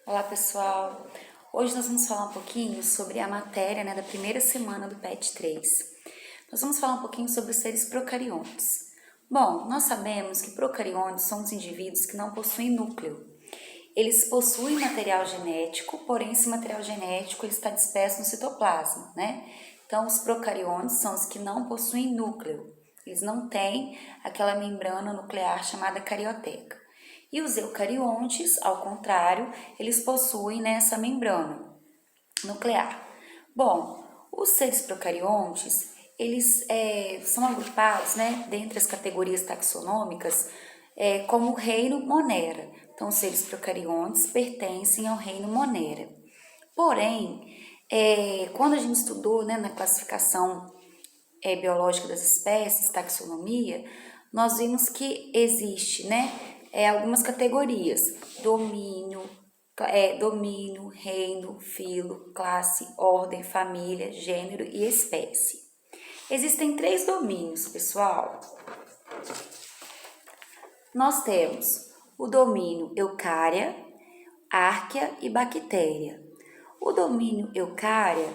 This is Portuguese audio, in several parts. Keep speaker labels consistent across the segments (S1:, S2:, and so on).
S1: Olá pessoal, hoje nós vamos falar um pouquinho sobre a matéria da primeira semana do PET 3. Nós vamos falar um pouquinho sobre os seres procariontes. Bom, nós sabemos que procariontes são os indivíduos que não possuem núcleo. Eles possuem material genético, porém esse material genético ele está disperso no citoplasma, Então os procariontes são os que não possuem núcleo. Eles não têm aquela membrana nuclear chamada carioteca. E os eucariontes, ao contrário, eles possuem essa membrana nuclear. Bom, os seres procariontes, eles são agrupados, dentre as categorias taxonômicas, como o reino Monera. Então, os seres procariontes pertencem ao reino Monera. Porém, quando a gente estudou na classificação biológica das espécies, taxonomia, nós vimos que existe, algumas categorias: domínio, reino, filo, classe, ordem, família, gênero e espécie. Existem 3 domínios, pessoal. Nós temos o domínio Eucária, Árquea e Bactéria. O domínio Eucária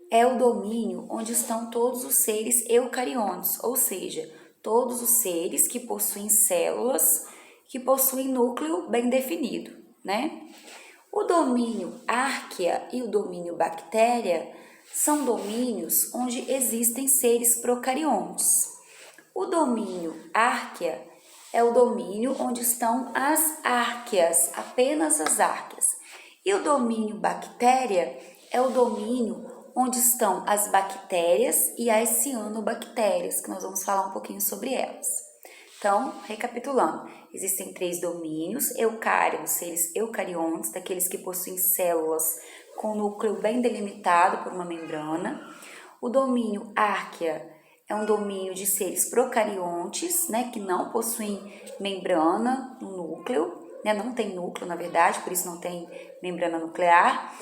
S1: é o domínio onde estão todos os seres eucariontes, ou seja, todos os seres que possuem células, que possuem núcleo bem definido, O domínio Árquea e o domínio Bactéria são domínios onde existem seres procariontes. O domínio Árquea é o domínio onde estão as árqueas, apenas as árqueas. E o domínio Bactéria é o domínio onde estão as bactérias e as cianobactérias, que nós vamos falar um pouquinho sobre elas. Então, recapitulando, existem 3 domínios: Eucária, os seres eucariontes, daqueles que possuem células com núcleo bem delimitado por uma membrana. O domínio Árquea é um domínio de seres procariontes, que não possuem membrana no núcleo, não tem núcleo, na verdade, por isso não tem membrana nuclear.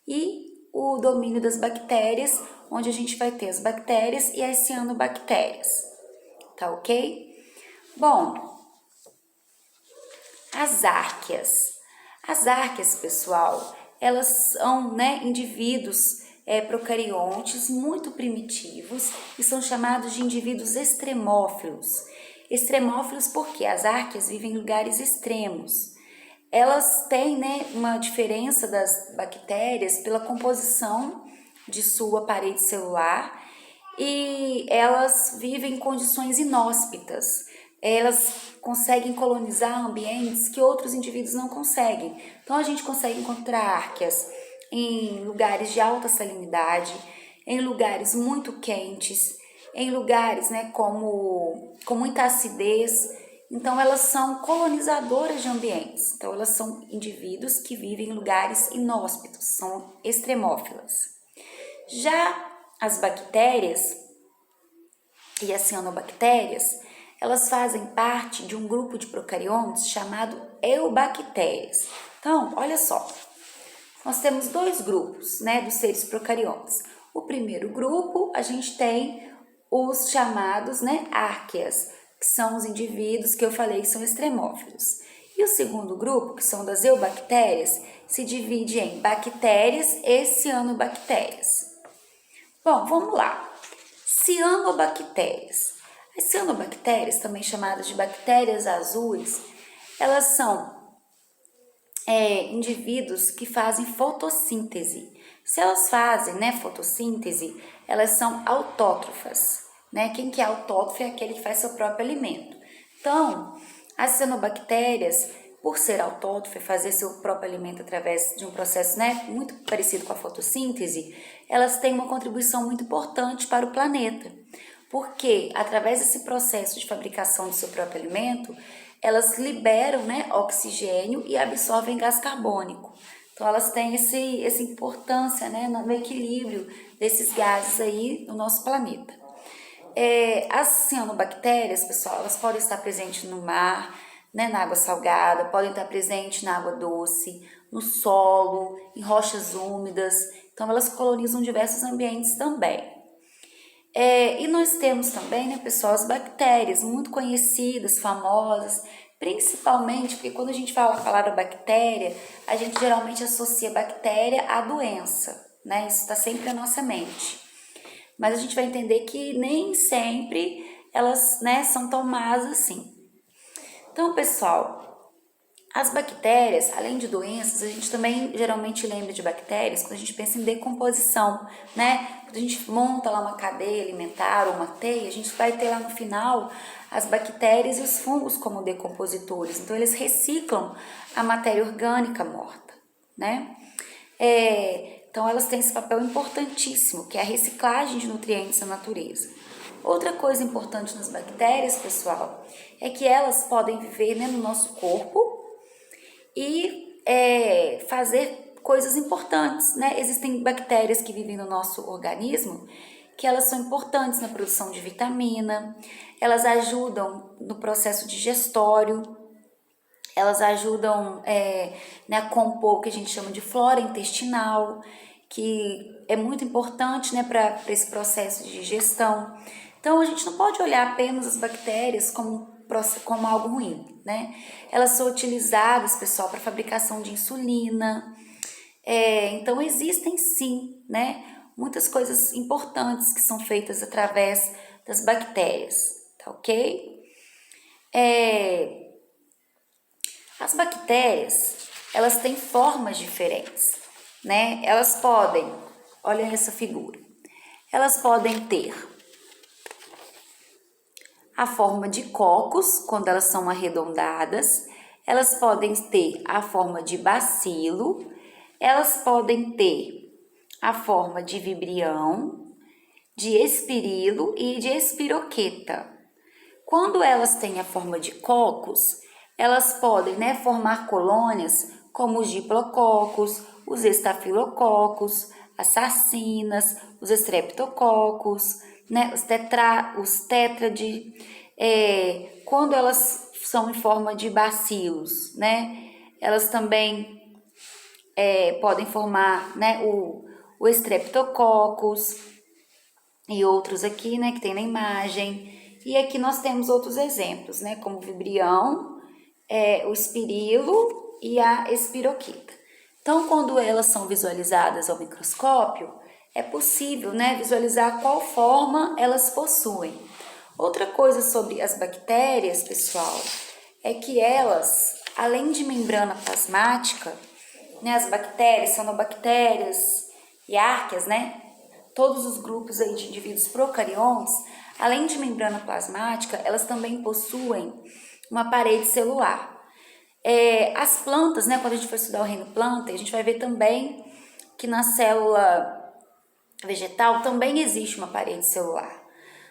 S1: E o domínio das bactérias, onde a gente vai ter as bactérias e as cianobactérias. Tá ok? Bom, as árqueas. As árqueas, pessoal, elas são indivíduos procariontes muito primitivos e são chamados de indivíduos extremófilos. Extremófilos porque as árqueas vivem em lugares extremos. Elas têm uma diferença das bactérias pela composição de sua parede celular e elas vivem em condições inóspitas. Elas conseguem colonizar ambientes que outros indivíduos não conseguem. Então, a gente consegue encontrar árqueas em lugares de alta salinidade, em lugares muito quentes, em lugares com muita acidez. Então, elas são colonizadoras de ambientes. Então, elas são indivíduos que vivem em lugares inóspitos, são extremófilas. Já as bactérias e as cianobactérias, elas fazem parte de um grupo de procariontes chamado eubactérias. Então, olha só, nós temos 2 grupos, dos seres procariontes. O primeiro grupo, a gente tem os chamados, árqueas, que são os indivíduos que eu falei que são extremófilos. E o segundo grupo, que são das eubactérias, se divide em bactérias e cianobactérias. Bom, vamos lá. Cianobactérias. As cianobactérias, também chamadas de bactérias azuis, elas são indivíduos que fazem fotossíntese. Se elas fazem fotossíntese, elas são autótrofas. Quem que é autótrofo é aquele que faz seu próprio alimento. Então, as cianobactérias, por ser autótrofa e fazer seu próprio alimento através de um processo muito parecido com a fotossíntese, elas têm uma contribuição muito importante para o planeta, porque através desse processo de fabricação do seu próprio alimento, elas liberam oxigênio e absorvem gás carbônico. Então, elas têm essa importância no equilíbrio desses gases aí no nosso planeta. As cianobactérias, pessoal, elas podem estar presentes no mar, na água salgada, podem estar presentes na água doce, no solo, em rochas úmidas. Então, elas colonizam diversos ambientes também. E nós temos também, pessoal, as bactérias muito conhecidas, famosas, Principalmente porque quando a gente fala a palavra bactéria, a gente geralmente associa bactéria à doença, né? Isso está sempre na nossa mente. Mas a gente vai entender que nem sempre elas, né, são tão más assim. Então, pessoal, as bactérias, além de doenças, a gente também geralmente lembra de bactérias quando a gente pensa em decomposição, né? Quando a gente monta lá uma cadeia alimentar ou uma teia, a gente vai ter lá no final as bactérias e os fungos como decompositores. Então, eles reciclam a matéria orgânica morta, né? Então, elas têm esse papel importantíssimo, que é a reciclagem de nutrientes na natureza. Outra coisa importante nas bactérias, pessoal, é que elas podem viver, né, no nosso corpo e fazer coisas importantes, né? Existem bactérias que vivem no nosso organismo que elas são importantes na produção de vitamina, elas ajudam no processo digestório, elas ajudam né, a compor o que a gente chama de flora intestinal, que é muito importante, né, para esse processo de digestão. Então, a gente não pode olhar apenas as bactérias como algo ruim, né? Elas são utilizadas, pessoal, para fabricação de insulina. Então, existem sim, né, muitas coisas importantes que são feitas através das bactérias, tá ok? As bactérias, elas têm formas diferentes, né? Elas podem, olha essa figura, elas podem ter a forma de cocos, quando elas são arredondadas, elas podem ter a forma de bacilo, elas podem ter a forma de vibrião, de espirilo e de espiroqueta. Quando elas têm a forma de cocos, elas podem, né, formar colônias como os diplococos, os estafilococos, as sarcinas, os estreptococos, né, os tétrade. Quando elas são em forma de bacilos, né, elas também podem formar, né, o estreptococos e outros aqui, né, que tem na imagem. E aqui nós temos outros exemplos, né, como o vibrião, o espirilo e a espiroquita. Então, quando elas são visualizadas ao microscópio, é possível, né, visualizar qual forma elas possuem. Outra coisa sobre as bactérias, pessoal, é que elas, além de membrana plasmática, né, as bactérias, cianobactérias e árqueas, né, todos os grupos aí de indivíduos procariontes, além de membrana plasmática, elas também possuem uma parede celular. As plantas, né, quando a gente for estudar o reino planta, a gente vai ver também que na célula vegetal também existe uma parede celular.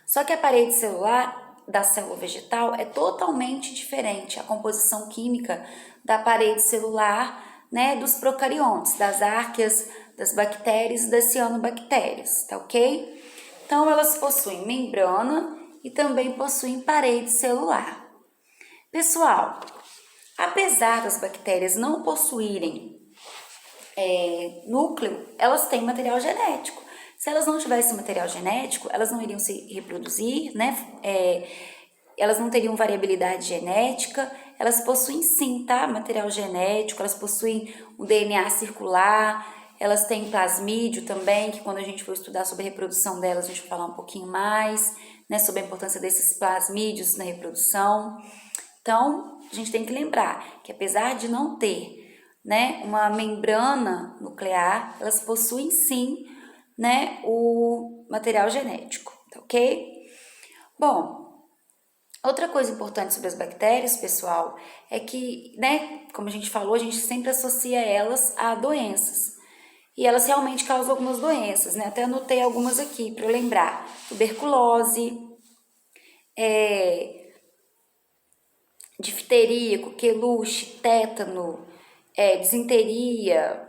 S1: Só que a parede celular da célula vegetal é totalmente diferente, a composição química da parede celular, né, dos procariontes, das árqueas, das bactérias e das cianobactérias, tá ok? Então, elas possuem membrana e também possuem parede celular. Pessoal, apesar das bactérias não possuírem núcleo, elas têm material genético. Se elas não tivessem material genético, elas não iriam se reproduzir, né? Elas não teriam variabilidade genética. Elas possuem sim, tá? Material genético, elas possuem um DNA circular, elas têm plasmídio também, que quando a gente for estudar sobre a reprodução delas, a gente vai falar um pouquinho mais, né? Sobre a importância desses plasmídios na reprodução. Então, a gente tem que lembrar que apesar de não ter, né, uma membrana nuclear, elas possuem sim, né, o material genético, tá ok? Bom, outra coisa importante sobre as bactérias, pessoal, é que, né, como a gente falou, a gente sempre associa elas a doenças. E elas realmente causam algumas doenças, né? Até anotei algumas aqui para eu lembrar. Tuberculose, difteria, coqueluche, tétano, disenteria,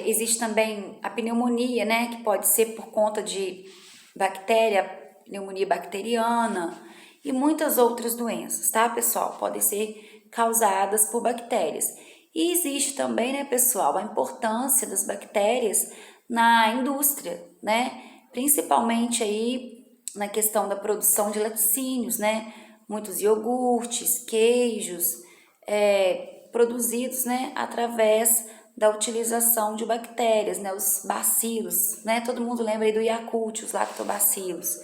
S1: existe também a pneumonia, né, que pode ser por conta de bactéria, pneumonia bacteriana e muitas outras doenças, tá, pessoal? Podem ser causadas por bactérias. E existe também, né, pessoal, a importância das bactérias na indústria, né, principalmente aí na questão da produção de laticínios, né, muitos iogurtes, queijos, produzidos, né, através da utilização de bactérias, né, os bacilos, né, todo mundo lembra aí do Yakult, os lactobacilos.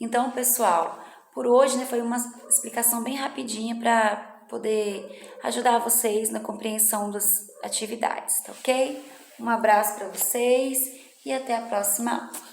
S1: Então, pessoal, por hoje, né, foi uma explicação bem rapidinha para poder ajudar vocês na compreensão das atividades, tá ok? Um abraço para vocês e até a próxima aula.